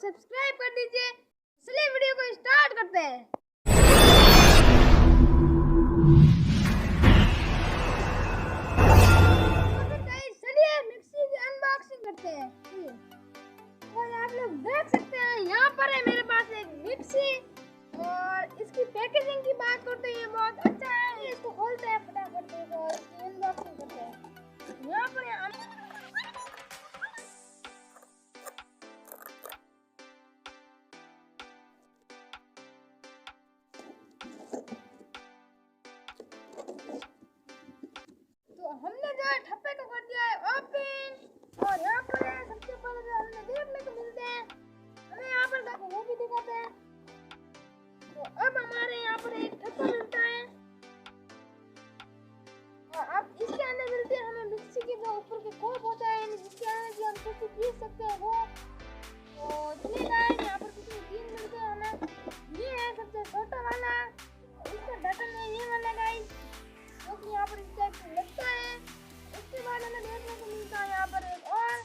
Subscribe कर दीजिए। चलिए वीडियो को स्टार्ट करते हैं। चलिए मिक्सी की अनबॉक्सिंग करते हैं। और आप लोग देख सकते हैं यहाँ पर है मेरे पास एक मिक्सी, और इसकी पैकेजिंग की बात करते हैं ये बहुत अच्छा है। इसको खोलते हैं फटाफट और इसकी अनबॉक्सिंग करते हैं। यहाँ पर हमने जो है ठप्पे को कर दिया है ओपन, और यहाँ पर है सबसे पहले जो हमने देखने को मिलते हैं, हमें यहाँ पर वो भी दिखाते हैं। तो अब हमारे यहाँ पर एक ठप्पा मिलता है, और अब इसके अंदर मिलते हैं हमें मिक्सी के जो ऊपर के कोप होता है, जिसके अंदर हम कुछ पीस सकते हैं वो। तो चलिए गाइस, यहाँ पर कुछ 3 मिलते हैं हमें। ये है सबसे छोटा वाला, इसका ढक्कन है ये वाला गाइस, जो कि यहाँ पर इस टाइप से लगता है। उसके बाद हमें देखने को मिलता है यहाँ पर एक और,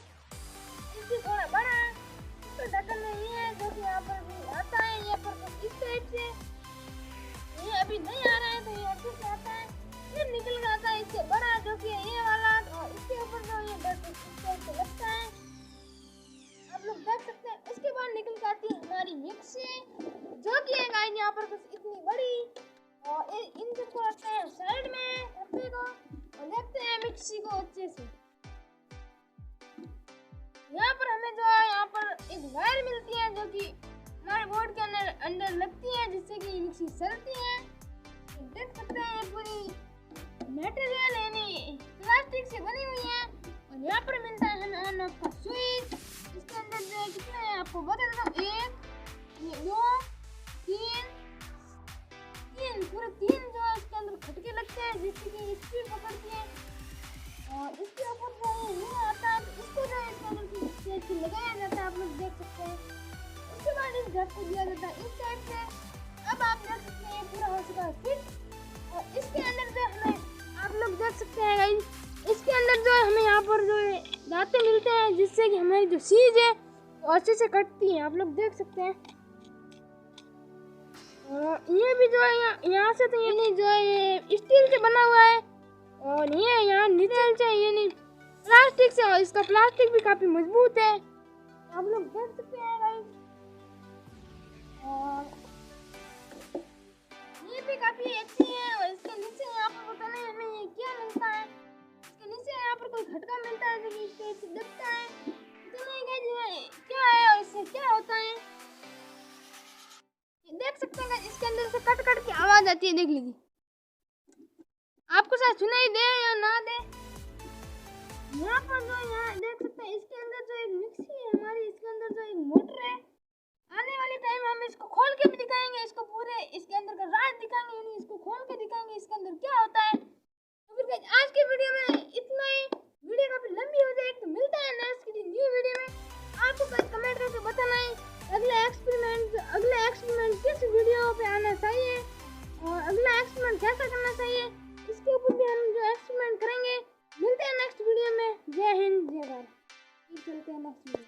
इससे थोड़ा बड़ा, इसका ढक्कन नहीं है, जो कि यहाँ पर भी आता है। ये पर कुछ इस टाइप से, ये अभी नहीं आ रहा है तो ये अच्छे से आता है, फिर निकल जाता है इससे बड़ा, जो कि ये वाला, और इसके ऊपर जो ये ढक्कन इस टाइप से लगता है, आप लोग देख सकते हैं। उसके बाद निकल जाती है हमारी मिक्सी, जो कि है गाइस यहाँ पर कुछ इतनी बड़ी, और इन सबको रखते हैं साइड में ठप्पे को, और देखते हैं मिक्सी को अच्छे से। यहाँ पर हमें जो है यहाँ पर एक वायर मिलती है, जो कि हमारे बोर्ड के अंदर लगती है, जिससे कि मिक्सी चलती है। देख सकते हैं ये पूरी मटेरियल यानी प्लास्टिक से बनी हुई है। और यहाँ पर मिलता है हमें ऑन ऑफ का स्विच, इसके अंदर जो है कितने हैं आपको बता देता हूँ, 1 2 3 पूरे 3 जो है इसके अंदर खटके लगते हैं, जिससे कि स्पीड पकड़ती है। और इसके ऊपर जो है ये आता है, तो इसको जो है इसके अंदर लगाया जाता है, आप लोग देख सकते हैं। उसके बाद इस घट को दिया जाता है इस साइड से। अब आप देख सकते हैं ये पूरा हो चुका है फिट, और इसके अंदर जो हमें आप लोग देख सकते हैं गाइस, इसके अंदर जो है हमें यहाँ पर जो है दांते मिलते हैं, जिससे कि हमारी जो चीज है वो अच्छे से कटती है, आप लोग देख सकते हैं। ये भी जो है यहाँ से तो ये नहीं जो है ये स्टील से बना हुआ है, और ये यहाँ नीचे से ये नहीं प्लास्टिक से, और इसका प्लास्टिक भी काफी मजबूत है, आप लोग देख सकते हैं गाइस। और ये भी काफी अच्छी है, और इसके नीचे यहाँ पर पता नहीं हमें ये क्या मिलता है, इसके नीचे यहाँ पर कोई खटका मिलता है, जो कि इस टाइप से दिखता है, तो नहीं गाइस क्या है और इससे क्या होता है देख सकते हैं। इसके अंदर से कट कट की आवाज आती है, देख लीजिए, आपको शायद सुनाई दे या ना दे। यहाँ पर जो यहाँ देख सकते हैं, इसके अंदर जो एक मिक्सी है हमारी, इसके अंदर जो एक मोटर है, आने वाले टाइम हम इसको खोल के भी दिखाएंगे, इसको पूरे इसके अंदर का राज दिखाएंगे, यानी इसको खोल के दिखाएंगे इसके अंदर क्या होता है। तो फिर आज के वीडियो में इतना ही, वीडियो काफी लंबी हो जाएगी, तो मिलता है नेक्स्ट न्यू वीडियो में। आपको कमेंट करके बताना है अगला एक्सपेरिमेंट किस वीडियो पे आना चाहिए, और अगला एक्सपेरिमेंट कैसा करना चाहिए, इसके ऊपर भी हम जो एक्सपेरिमेंट करेंगे। मिलते हैं नेक्स्ट वीडियो में। जय हिंद जय भारत। चलते हैं नेक्स्ट वीडियो।